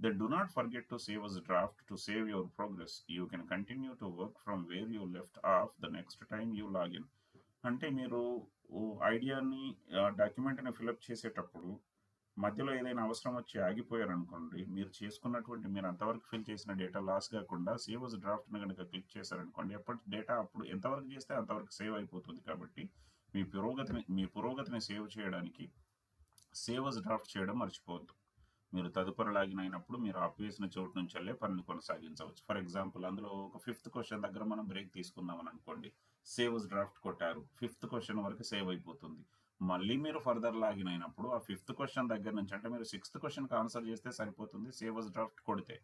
Then do not forget to save as draft to save your progress. You can continue to work from where you left off the next time you login. అంటే మీరు ఐడియాని, డాక్యుమెంట్ని fill up చేసేటప్పుడు మధ్యలో ఏదైనా అవసరం వచ్చి ఆగిపోయారనుకోండి, మీరు చేసుకున్నటువంటి, మీరు అంతవరకు ఫిల్ చేసిన డేటా లాస్ కాకుండా సేవ్ అస్ డ్రాఫ్ట్ని కనుక క్లిక్ చేశారనుకోండి, ఎప్పటి డేటా అప్పుడు ఎంతవరకు చేస్తే అంతవరకు సేవ్ అయిపోతుంది. కాబట్టి మీ పురోగతిని సేవ్ చేయడానికి సేవ్ అస్ డ్రాఫ్ట్ చేయడం మర్చిపోవద్దు. మీరు తదుపరి లాగిన్ అయినప్పుడు మీరు ఆపేసిన చోటు నుంచి వెళ్ళే పనిని కొనసాగించవచ్చు. ఫర్ ఎగ్జాంపుల్, అందులో ఒక 5th క్వశ్చన్ దగ్గర మనం బ్రేక్ తీసుకుందామని అనుకోండి, సేవ్ అస్ డ్రాఫ్ట్ కొట్టారు, 5th క్వశ్చన్ వరకు సేవ్ అయిపోతుంది. మళ్ళీ మీరు ఫర్దర్ లాగిన్ అయినప్పుడు ఆ 5th క్వశ్చన్ దగ్గర నుంచి, అంటే మీరు 6th క్వశ్చన్కి ఆన్సర్ చేస్తే సరిపోతుంది సేవ్ అస్ డ్రాఫ్ట్ కొడితే.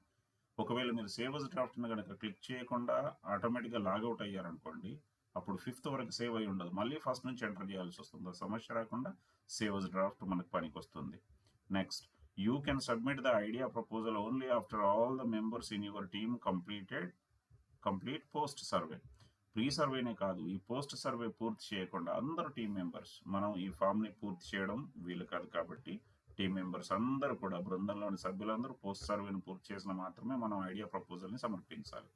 ఒకవేళ మీరు సేవ్ అస్ డ్రాఫ్ట్ని కనుక క్లిక్ చేయకుండా ఆటోమేటిక్గా లాగౌట్ అయ్యారనుకోండి, అప్పుడు 5th వరకు సేవ్ అయి ఉండదు, మళ్ళీ ఫస్ట్ నుంచి ఎంటర్ చేయాల్సి వస్తుంది. ఆ సమస్య రాకుండా సేవ్ అస్ డ్రాఫ్ట్ మనకు పనికి వస్తుంది. Next, you can submit the idea proposal only after all the members in your team complete post survey. Pre సర్వేనే కాదు, ఈ పోస్ట్ సర్వే పూర్తి చేయకుండా అందరూ టీం మెంబర్స్, మనం ఈ ఫామ్ని పూర్తి చేయడం వీలు కాదు. కాబట్టి టీం మెంబర్స్ అందరూ కూడా, బృందంలోని సభ్యులందరూ పోస్ట్ సర్వేని పూర్తి చేసిన మాత్రమే మనం ఐడియా ప్రపోజల్ని సమర్పించాలి.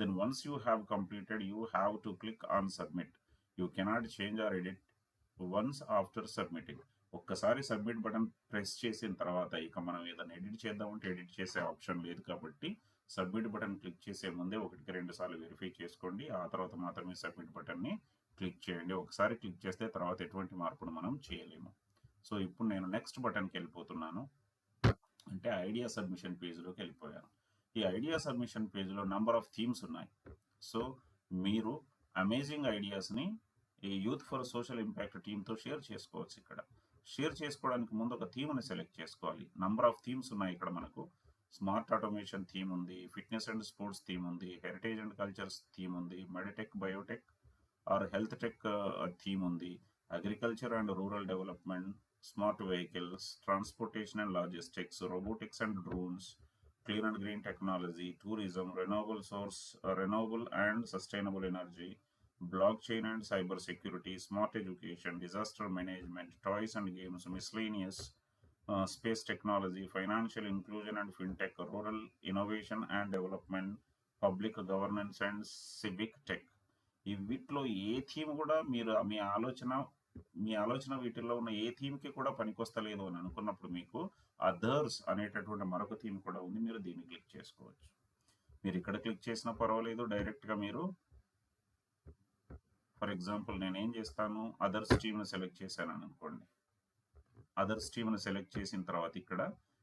Then once you have completed, you have to click on submit. You cannot change or edit once after submitting. ఒక్కసారి సబ్మిట్ బటన్ ప్రెస్ చేసిన తర్వాత ఇక మనం ఏదైనా ఎడిట్ చేద్దామంటే ఎడిట్ చేసే ఆప్షన్ లేదు. కాబట్టి సబ్మిట్ బటన్ క్లిక్ చేసే ముందే 1-2 సార్లు వెరిఫై చేసుకోండి. ఆ తర్వాత మాత్రమే సబ్మిట్ బటన్ని క్లిక్ చేయండి. ఒకసారి క్లిక్ చేస్తే తర్వాత ఎటువంటి మార్పును మనం చేయలేము. సో ఇప్పుడు నేను నెక్స్ట్ బటన్కి వెళ్ళిపోతున్నాను. అంటే ఐడియా సబ్మిషన్ పేజ్లోకి వెళ్ళిపోయాను. ఈ ఐడియా సబ్మిషన్ పేజ్లో నంబర్ ఆఫ్ థీమ్స్ ఉన్నాయి. సో మీరు అమేజింగ్ ఐడియాస్ని ఈ యూత్ ఫర్ సోషల్ ఇంపాక్ట్ టీంతో షేర్ చేసుకోవచ్చు. ఇక్కడ షేర్ చేసుకోవడానికి ముందు ఒక థీమ్ని సెలెక్ట్ చేసుకోవాలి. నంబర్ ఆఫ్ థీమ్స్ ఉన్నాయి ఇక్కడ మనకు. స్మార్ట్ ఆటోమేషన్ థీమ్ ఉంది, ఫిట్నెస్ అండ్ స్పోర్ట్స్ థీమ్ ఉంది, హెరిటేజ్ అండ్ కల్చర్స్ థీమ్ ఉంది, meditech biotech or health tech theme ఉంది, agriculture and rural development, smart vehicles, transportation and logistics, robotics and drones, clean and green technology, tourism, renewable and sustainable energy, blockchain and cyber security, smart education, disaster management, toys and games, miscellaneous, space technology, financial inclusion and fintech, rural innovation and development, public governance and civic tech. ఈ వీటిలో ఏ theme కూడా మీరు మీ ఆలోచన వీటిల్లో ఉన్న ఏ థీమ్కి కూడా పనికొస్తలేదు అని అనుకున్నప్పుడు మీకు అదర్స్ అనేటటువంటి మరొక థీమ్ కూడా ఉంది. మీరు దీన్ని క్లిక్ చేసుకోవచ్చు. మీరు ఇక్కడ క్లిక్ చేసినా పర్వాలేదు, డైరెక్ట్గా మీరు, ఫర్ ఎగ్జాంపుల్ నేను ఏం చేస్తాను, అదర్స్ టీమ్ని సెలెక్ట్ చేశాను అనుకోండి. అదర్స్ టీమ్ని సెలెక్ట్ చేసిన తర్వాత ఇక్కడ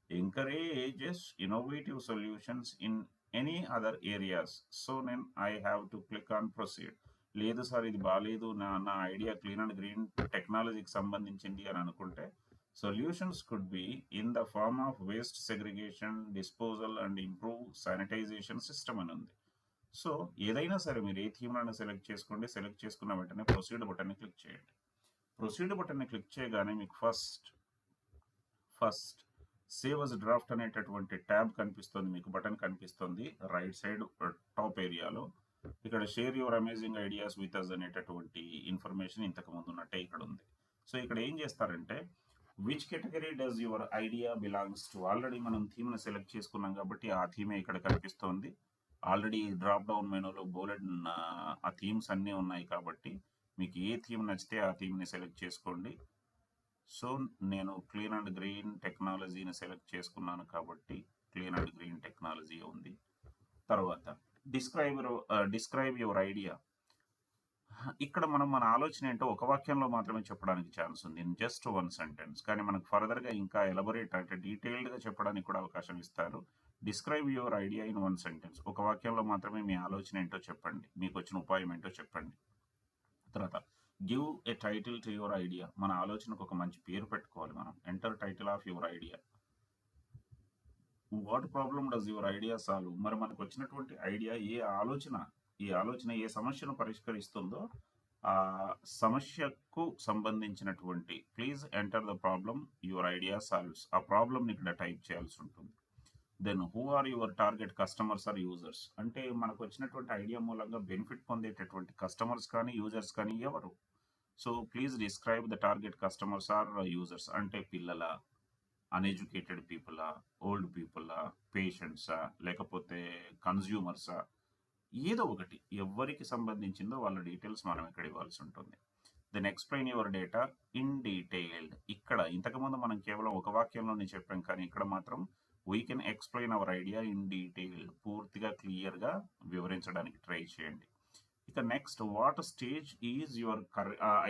encourages innovative solutions in any other areas. So నేను I have to click on proceed. లేదు సార్ ఇది బాగాలేదు, నా ఐడియా క్లీన్ అండ్ గ్రీన్ టెక్నాలజీకి సంబంధించింది అని అనుకుంటే solutions could be in the form of waste segregation, disposal and improve sanitization system అని ఉంది. సో ఏదైనా సరే మీరు ఏ థీమ్లను సెలెక్ట్ చేసుకోండి. సెలెక్ట్ చేసుకున్న వెంటనే ప్రొసీడ్ బటన్ని క్లిక్ చేయండి. ప్రొసీడ్ బటన్ని క్లిక్ చేయగానే మీకు first first save as draft అనేటటువంటి ట్యాబ్ కనిపిస్తుంది, మీకు బటన్ కనిపిస్తుంది రైట్ సైడ్ టాప్ ఏరియాలో. ఇక్కడ share your amazing ideas with us అనేటటువంటి ఇన్ఫర్మేషన్ ఇంతకు ముందు ఉన్నట్టే ఇక్కడ ఉంది. సో ఇక్కడ ఏం చేస్తారంటే which category does your idea belongs to, already మనం థీమ్ని సెలెక్ట్ చేసుకున్నాం కాబట్టి ఆ థీమే ఇక్కడ కనిపిస్తోంది. ఆల్రెడీ డ్రాప్ డౌన్ మెనూలో బోలెడ్ ఆ థీమ్స్ అన్నీ ఉన్నాయి కాబట్టి మీకు ఏ థీమ్ నచ్చితే ఆ థీమ్ని సెలెక్ట్ చేసుకోండి. సో నేను క్లీన్ అండ్ గ్రీన్ టెక్నాలజీని సెలెక్ట్ చేసుకున్నాను కాబట్టి క్లీన్ అండ్ గ్రీన్ టెక్నాలజీ ఉంది. తర్వాత డిస్క్రైబ్ యువర్ ఐడియా. ఇక్కడ మనం మన ఆలోచన ఏంటో ఒక వాక్యంలో మాత్రమే చెప్పడానికి ఛాన్స్ ఉంది, ఇన్ జస్ట్ వన్ సెంటెన్స్. కానీ మనకు ఫర్దర్గా ఇంకా ఎలబొరేట్ అంటే డీటెయిల్డ్గా చెప్పడానికి కూడా అవకాశం ఇస్తారు. Describe your idea in one sentence, ఒక వాక్యంలో మాత్రమే మీ ఆలోచన ఏంటో చెప్పండి, మీకు వచ్చిన ఉపాయం ఏంటో చెప్పండి. తర్వాత give a title to your idea, మన ఆలోచనకు ఒక మంచి పేరు పెట్టుకోవాలి మనం. Enter title of your idea. What problem does your idea solve, మరి మనకు వచ్చినటువంటి ఐడియా ఈ ఆలోచన ఏ సమస్యను పరిష్కరిస్తుందో ఆ సమస్యకు సంబంధించినటువంటి, please enter the problem your idea solves, ఆ ప్రాబ్లమ్ని ఇక్కడ టైప్ చేయాల్సి ఉంటుంది. Then who are your target customers or users, అంటే మనకు వచ్చినటువంటి ఐడియా మూలంగా బెనిఫిట్ పొందేటటువంటి కస్టమర్స్ కానీ యూజర్స్ కానీ ఎవరు. So please describe the target customers or users, అంటే పిల్లల, అన్ఎడ్యుకేటెడ్ పీపులా, ఓల్డ్ పీపులా, పేషెంట్సా, లేకపోతే కన్జ్యూమర్సా, ఏదో ఒకటి ఎవరికి సంబంధించిందో వాళ్ళ డీటెయిల్స్ మనం ఇక్కడ ఇవ్వాల్సి ఉంటుంది. Then explain your data in detailed, ఇక్కడ ఇంతకుముందు మనం కేవలం ఒక వాక్యంలోనే చెప్పాం, కానీ ఇక్కడ మాత్రం we can explain our idea in detailed, పూర్తిగా క్లియర్గా వివరించడానికి ట్రై చేయండి. ఇక next, what stage is your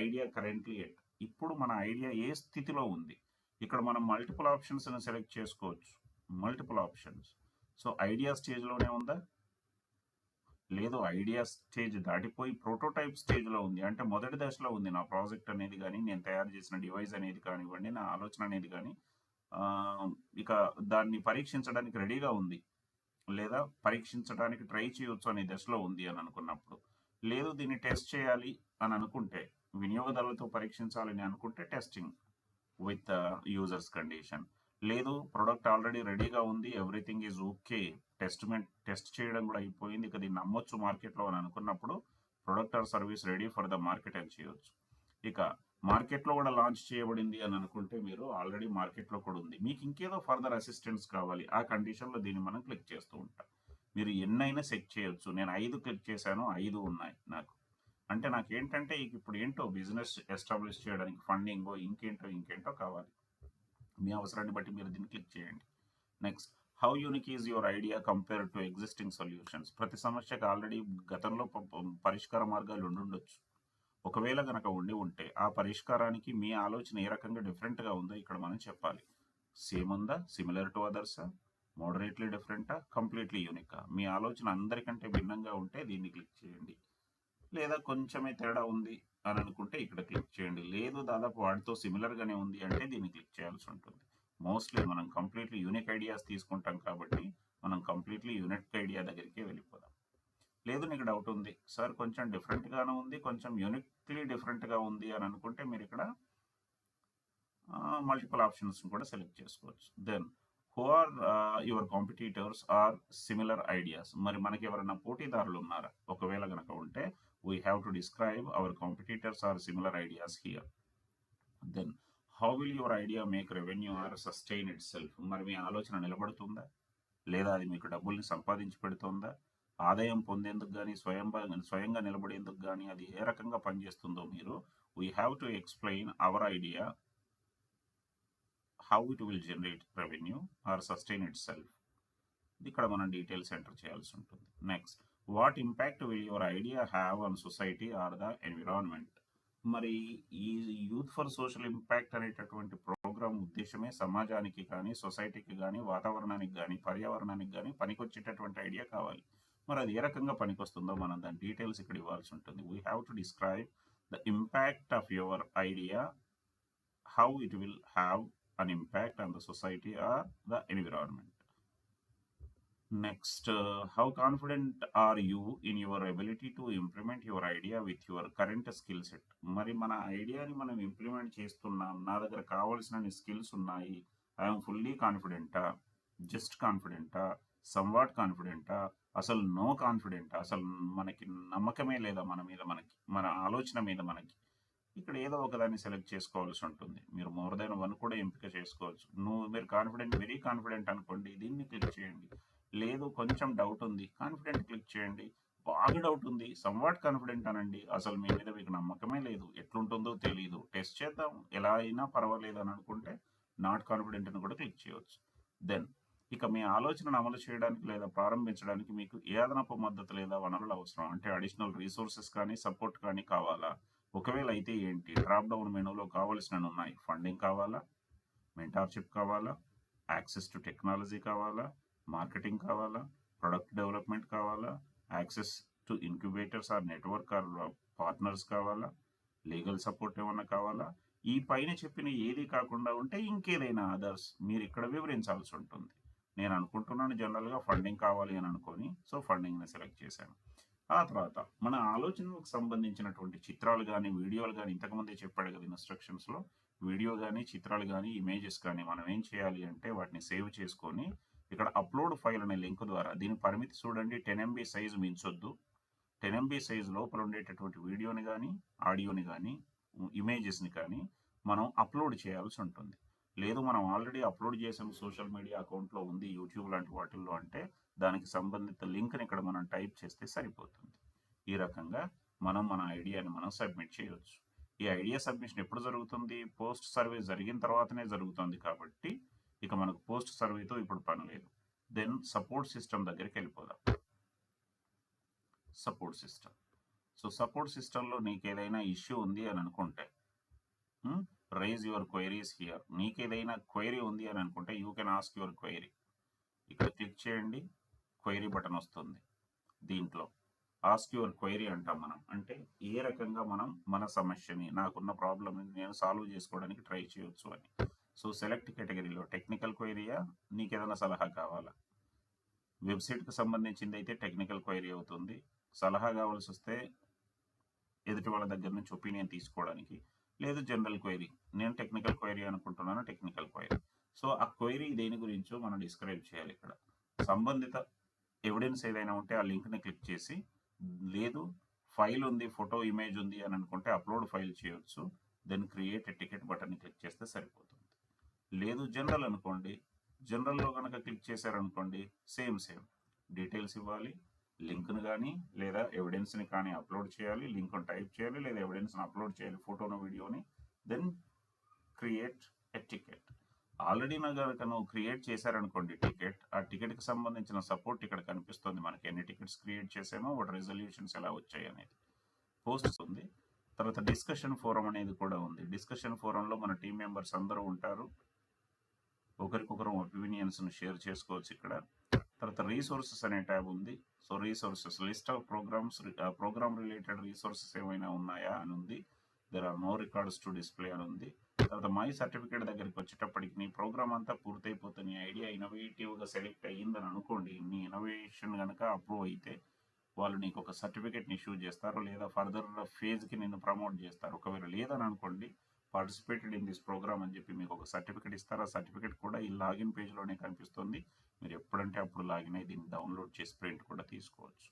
idea currently at, ఇప్పుడు మన ఐడియా ఏ స్థితిలో ఉంది. ఇక్కడ మనం మల్టిపుల్ ఆప్షన్స్ సెలెక్ట్ చేసుకోవచ్చు, మల్టిపుల్ ఆప్షన్స్. సో ఐడియా స్టేజ్లోనే ఉందా, లేదు ఐడియా స్టేజ్ దాటిపోయి ప్రోటోటైప్ స్టేజ్లో ఉంది, అంటే మొదటి దశలో ఉంది నా ప్రాజెక్ట్ అనేది కానీ, నేను తయారు చేసిన డివైస్ అనేది కానివ్వండి, నా ఆలోచన అనేది కానీ ఇక దాన్ని పరీక్షించడానికి రెడీగా ఉంది, లేదా పరీక్షించడానికి ట్రై చేయొచ్చు అనే దశలో ఉంది అని అనుకున్నప్పుడు. లేదు దీన్ని టెస్ట్ చేయాలి అని అనుకుంటే, వినియోగదారులతో పరీక్షించాలని అనుకుంటే టెస్టింగ్ విత్ యూజర్స్ కండిషన్. లేదు ప్రొడక్ట్ ఆల్రెడీ రెడీగా ఉంది, ఎవ్రీథింగ్ ఈజ్ ఓకే, టెస్ట్ చేయడం కూడా అయిపోయింది, ఇక దీన్ని నమ్మొచ్చు మార్కెట్లో అని అనుకున్నప్పుడు product or service ready for the market అని చేయొచ్చు. ఇక మార్కెట్లో కూడా లాంచ్ చేయబడింది అని అనుకుంటే మీరు ఆల్రెడీ మార్కెట్లో కూడా ఉంది, మీకు ఇంకేదో ఫర్దర్ అసిస్టెన్స్ కావాలి, ఆ కండిషన్లో దీన్ని మనం క్లిక్ చేస్తూ ఉంటాం. మీరు ఎన్నైనా సెట్ చేయొచ్చు, నేను 5 క్లిక్ చేశాను, 5 ఉన్నాయి నాకు, అంటే నాకు ఏంటంటే ఇప్పుడు ఏంటో బిజినెస్ ఎస్టాబ్లిష్ చేయడానికి ఫండింగో ఇంకేంటో కావాలి, మీ అవసరాన్ని బట్టి మీరు దీన్ని క్లిక్ చేయండి. Next, how unique is your idea compare to existing solutions, ప్రతి సమస్యకు ఆల్రెడీ గతంలో పరిష్కార మార్గాలు ఉండొచ్చు, ఒకవేళ కనుక ఉంటే ఆ పరిష్కారానికి మీ ఆలోచన ఏ రకంగా డిఫరెంట్గా ఉందో ఇక్కడ మనం చెప్పాలి. సేమ్ ఉందా, సిమిలర్ టు అదర్సా, మోడరేట్లీ డిఫరెంటా, కంప్లీట్లీ యూనికా, మీ ఆలోచన అందరికంటే భిన్నంగా ఉంటే దీన్ని క్లిక్ చేయండి. లేదా కొంచెమే తేడా ఉంది అని అనుకుంటే ఇక్కడ క్లిక్ చేయండి, లేదు దాదాపు వాటితో సిమిలర్గానే ఉంది అంటే దీన్ని క్లిక్ చేయాల్సి ఉంటుంది. మోస్ట్లీ మనం కంప్లీట్లీ యూనిక్ ఐడియాస్ తీసుకుంటాం కాబట్టి మనం కంప్లీట్లీ యూనిక్ ఐడియా దగ్గరికి వెళ్ళిపోదాం. లేదు నీకు డౌట్ ఉంది సార్, కొంచెం డిఫరెంట్గానే ఉంది, కొంచెం యూనిక్లీ డిఫరెంట్గా ఉంది అని అనుకుంటే మీరు ఇక్కడ మల్టిపుల్ ఆప్షన్స్ కూడా సెలెక్ట్ చేసుకోవచ్చు. Then who are your competitors or similar ideas, మరి మనకి ఎవరైనా పోటీదారులు ఉన్నారా, ఒకవేళ కనుక ఉంటే we have to describe our competitors or similar ideas here. Then how will your idea make revenue or sustain itself, మరి మీ ఆలోచన నిలబడుతుందా, లేదా అది మీకు డబ్బుల్ని సంపాదించి పెడుతుందా, ఆదాయం పొందేందుకు కానీ స్వయంగా నిలబడేందుకు కానీ అది ఏ రకంగా పనిచేస్తుందో మీరు we have to explain our idea how it will generate revenue or sustain itself. ఇక్కడ మనం డీటెయిల్స్ ఎంటర్ చేయాల్సి ఉంటుంది. Next, what impact will your idea have on society or the environment, మరి ఈ యూత్ ఫర్ సోషల్ ఇంపాక్ట్ అనేటటువంటి program ఉద్దేశమే సమాజానికి కానీ, సొసైటీకి కానీ, వాతావరణానికి కానీ, పర్యావరణానికి కానీ పనికొచ్చేటటువంటి ఐడియా కావాలి. మరి అది ఏ రకంగా పనికొస్తుందో మనం దాని డీటెయిల్స్ ఇక్కడ ఇవ్వాల్సి ఉంటుంది. We have to describe the impact of your idea, how it will have an impact on the society or the environment. Next, how confident are you in your ability to implement your idea with your current skill set, మరి మన ఐడియాని మనం implement చేస్తున్నాం, నా దగ్గర కావాల్సిన skills ఉన్నాయి, I'm fully కాన్ఫిడెంటా, just కాన్ఫిడెంటా, somewhat కాన్ఫిడెంటా, అసలు నో కాన్ఫిడెంటా, అసలు మనకి నమ్మకమే లేదా మన మీద, మనకి మన ఆలోచన మీద మనకి. ఇక్కడ ఏదో ఒకదాన్ని సెలెక్ట్ చేసుకోవాల్సి ఉంటుంది. మీరు మోర్ దెన్ వన్ కూడా ఎంపిక చేసుకోవచ్చు. మీరు కాన్ఫిడెంట్, వెరీ కాన్ఫిడెంట్ అనుకోండి, దీన్ని క్లిక్ చేయండి. లేదు కొంచెం డౌట్ ఉంది, కాన్ఫిడెంట్ క్లిక్ చేయండి. బాగా డౌట్ ఉంది, సమ్వాట్ కాన్ఫిడెంట్ అనండి. అసలు మీ మీద మీకు నమ్మకమే లేదు, ఎట్లుంటుందో తెలియదు, టెస్ట్ చేద్దాం ఎలా అయినా పర్వాలేదు అని అనుకుంటే నాట్ కాన్ఫిడెంట్ అని కూడా క్లిక్ చేయవచ్చు. దెన్ ఇక మీ ఆలోచనను అమలు చేయడానికి లేదా ప్రారంభించడానికి మీకు ఏ అదనపు మద్దతు లేదా వనరులు అవసరం, అంటే అడిషనల్ రీసోర్సెస్ కానీ సపోర్ట్ కానీ కావాలా? ఒకవేళ అయితే ఏంటి? డ్రాప్ డౌన్ మెనూలో కావాల్సినవి ఉన్నాయి. ఫండింగ్ కావాలా, మెంటార్షిప్ కావాలా, యాక్సెస్ టు టెక్నాలజీ కావాలా, మార్కెటింగ్ కావాలా, ప్రొడక్ట్ డెవలప్మెంట్ కావాలా, access to incubators or network or partners కావాలా, లీగల్ సపోర్ట్ ఏమన్నా కావాలా? ఈ పైన చెప్పిన ఏది కాకుండా ఉంటే ఇంకేదైనా అదర్స్ మీరు ఇక్కడ వివరించాల్సి ఉంటుంది. నేను అనుకుంటున్నాను జనరల్గా ఫండింగ్ కావాలి అని అనుకొని, సో ఫండింగ్ని సెలెక్ట్ చేశాను. ఆ తర్వాత మన ఆలోచనలకు సంబంధించినటువంటి చిత్రాలు కానీ వీడియోలు కానీ, ఇంతకుముందే చెప్పాడు కదా ఇన్స్ట్రక్షన్స్లో, వీడియో కానీ చిత్రాలు కానీ ఇమేజెస్ కానీ మనం ఏం చేయాలి అంటే వాటిని సేవ్ చేసుకొని ఇక్కడ అప్లోడ్ ఫైల్ అనే లింక్ ద్వారా, దీని పరిమితి చూడండి 10 MB సైజు మించొద్దు. 10 MB సైజు లోపల ఉండేటటువంటి వీడియోని కానీ ఆడియోని కానీ ఇమేజెస్ని కానీ మనం అప్లోడ్ చేయాల్సి ఉంటుంది. లేదు మనం ఆల్రెడీ అప్లోడ్ చేసాము, సోషల్ మీడియా అకౌంట్లో ఉంది, యూట్యూబ్ లాంటి వాటిల్లో అంటే దానికి సంబంధిత లింక్ని ఇక్కడ మనం టైప్ చేస్తే సరిపోతుంది. ఈ రకంగా మనం మన ఐడియాని మనం సబ్మిట్ చేయవచ్చు. ఈ ఐడియా సబ్మిషన్ ఎప్పుడు జరుగుతుంది? పోస్ట్ సర్వే జరిగిన తర్వాతనే జరుగుతుంది కాబట్టి ఇక మనకు పోస్ట్ సర్వేతో ఇప్పుడు పని లేదు. దెన్ సపోర్ట్ సిస్టమ్ దగ్గరికి వెళ్ళిపోదాం. Support system. సో సపోర్ట్ సిస్టంలో నీకు ఏదైనా ఇష్యూ ఉంది అని అనుకుంటే రైజ్ యువర్ క్వైరీస్ హియర్. నీకు ఏదైనా క్వైరీ ఉంది అని అనుకుంటే you can ask your query. ఇక్కడ క్లిక్ చేయండి, క్వైరీ బటన్ వస్తుంది. దీంట్లో ఆస్క్ యువర్ క్వైరీ అంటాం మనం. అంటే ఏ రకంగా మనం మన సమస్యని, నాకున్న ప్రాబ్లమ్ని నేను సాల్వ్ చేసుకోవడానికి ట్రై చేయొచ్చు అని. సో సెలెక్ట్ కేటగిరీలో టెక్నికల్ క్వైరీయా, నీకు ఏదైనా సలహా కావాలా? వెబ్సైట్కి సంబంధించింది అయితే టెక్నికల్ క్వైరీ అవుతుంది. సలహా కావాల్సి వస్తే ఎదుటి వాళ్ళ దగ్గర నుంచి ఒపీనియన్ తీసుకోవడానికి. లేదు జనరల్ క్వైరీ, నేను టెక్నికల్ క్వైరీ అనుకుంటున్నాను, టెక్నికల్ క్వైరీ. సో ఆ క్వైరీ దేని గురించో మనం డిస్క్రైబ్ చేయాలి. ఇక్కడ సంబంధిత ఎవిడెన్స్ ఏదైనా ఉంటే ఆ లింక్ని క్లిక్ చేసి, లేదు ఫైల్ ఉంది, ఫోటో ఇమేజ్ ఉంది అని అనుకుంటే అప్లోడ్ ఫైల్ చేయొచ్చు. దెన్ క్రియేట్ ఎ టికెట్ బటన్ని క్లిక్ చేస్తే సరిపోతుంది. లేదు జనరల్ అనుకోండి, జనరల్లో కనుక క్లిక్ చేశారనుకోండి సేమ్ డీటెయిల్స్ ఇవ్వాలి, లింక్ను కానీ లేదా ఎవిడెన్స్ని కానీ అప్లోడ్ చేయాలి, లింక్ను టైప్ చేయాలి లేదా ఎవిడెన్స్ని అప్లోడ్ చేయాలి, ఫోటోను వీడియోని. Then create a ticket. Already కనుక నువ్వు క్రియేట్ చేశారనుకోండి టికెట్, ఆ టికెట్కి సంబంధించిన సపోర్ట్ ఇక్కడ కనిపిస్తుంది మనకి, ఎన్ని టికెట్స్ క్రియేట్ చేసామో, వాటి రెజల్యూషన్స్ ఎలా వచ్చాయి అనేది పోస్ట్ ఉంది. తర్వాత డిస్కషన్ ఫోరం అనేది కూడా ఉంది. డిస్కషన్ ఫోరంలో మన టీం మెంబర్స్ అందరూ ఉంటారు, ఒకరికొకరు ఒపీనియన్స్ను షేర్ చేసుకోవచ్చు ఇక్కడ. తర్వాత రీసోర్సెస్ అనే ట్యాబ్ ఉంది. So resources list of program related resources ఏమైనా ఉన్నాయా అని ఉంది. There are no records to display అని ఉంది. తర్వాత మై సర్టిఫికేట్ దగ్గరికి వచ్చేటప్పటికి నీ ప్రోగ్రామ్ అంతా పూర్తయిపోతే, నీ ఐడియా ఇన్నోవేటివ్గా సెలెక్ట్ అయ్యిందని అనుకోండి, నీ ఇన్నోవేషన్ కనుక అప్రూవ్ అయితే వాళ్ళు నీకు ఒక సర్టిఫికేట్ని ఇష్యూ చేస్తారు, లేదా ఫర్దర్ ఫేజ్కి నిన్ను ప్రమోట్ చేస్తారు. ఒకవేళ లేదని అనుకోండి, పార్టిసిపేటెడ్ ఇన్ దిస్ ప్రోగ్రామ్ అని చెప్పి మీకు ఒక సర్టిఫికేట్ ఇస్తారు. ఆ సర్టిఫికేట్ కూడా ఈ లాగిన్ పేజ్లోనే కనిపిస్తుంది. మీరు ఎప్పుడంటే అప్పుడు లాగిన్ అయ్యి దీన్ని డౌన్లోడ్ చేసి ప్రింట్ కూడా తీసుకోవచ్చు.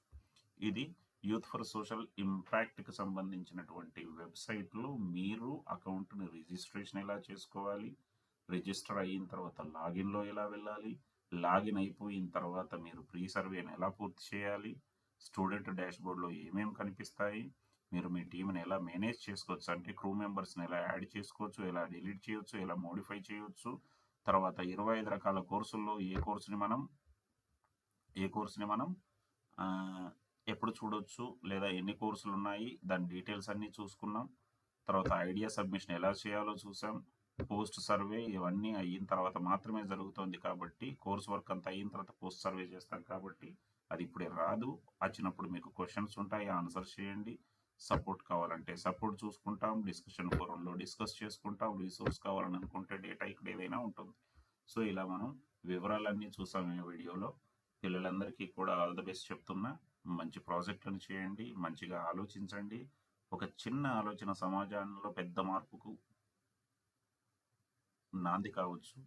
ఇది యూత్ ఫర్ సోషల్ ఇంపాక్ట్కి సంబంధించినటువంటి వెబ్సైట్లో మీరు అకౌంట్ని రిజిస్ట్రేషన్ ఎలా చేసుకోవాలి, రిజిస్టర్ అయిన తర్వాత లాగిన్లో ఎలా వెళ్ళాలి, లాగిన్ అయిపోయిన తర్వాత మీరు ప్రీ సర్వేని ఎలా పూర్తి చేయాలి, స్టూడెంట్ డాష్బోర్డ్లో ఏమేమి కనిపిస్తాయి, మీరు మీ టీంని ఎలా మేనేజ్ చేసుకోవచ్చు, అంటే క్రూ మెంబర్స్ని ఎలా యాడ్ చేసుకోవచ్చు, ఎలా డిలీట్ చేయొచ్చు, ఎలా మోడిఫై చేయొచ్చు. తర్వాత 25 రకాల కోర్సుల్లో ఏ కోర్సుని మనం ఎప్పుడు చూడొచ్చు, లేదా ఎన్ని కోర్సులు ఉన్నాయి, దాని డీటెయిల్స్ అన్నీ చూసుకున్నాం. తర్వాత ఐడియా సబ్మిషన్ ఎలా చేయాలో చూసాం. పోస్ట్ సర్వే ఇవన్నీ అయిన తర్వాత మాత్రమే జరుగుతుంది కాబట్టి, కోర్స్ వర్క్ అంతా అయిన తర్వాత పోస్ట్ సర్వే చేస్తాం కాబట్టి అది ఇప్పుడే రాదు. వచ్చినప్పుడు మీకు క్వశ్చన్స్ ఉంటాయి, ఆన్సర్ చేయండి. సపోర్ట్ కావాలంటే సపోర్ట్ చూసుకుంటాం, డిస్కషన్ ఫోరంలో డిస్కస్ చేసుకుంటాం, రీసోర్స్ కావాలని అనుకుంటే డేటా ఇక్కడ ఏదైనా ఉంటుంది. సో ఇలా మనం వివరాలన్నీ చూసాం ఈ వీడియోలో. పిల్లలందరికీ కూడా ఆల్ ద బెస్ట్ చెప్తున్నా. మంచి ప్రాజెక్టులను చేయండి, మంచిగా ఆలోచించండి. ఒక చిన్న ఆలోచన సమాజంలో పెద్ద మార్పుకు నాంది కావచ్చు.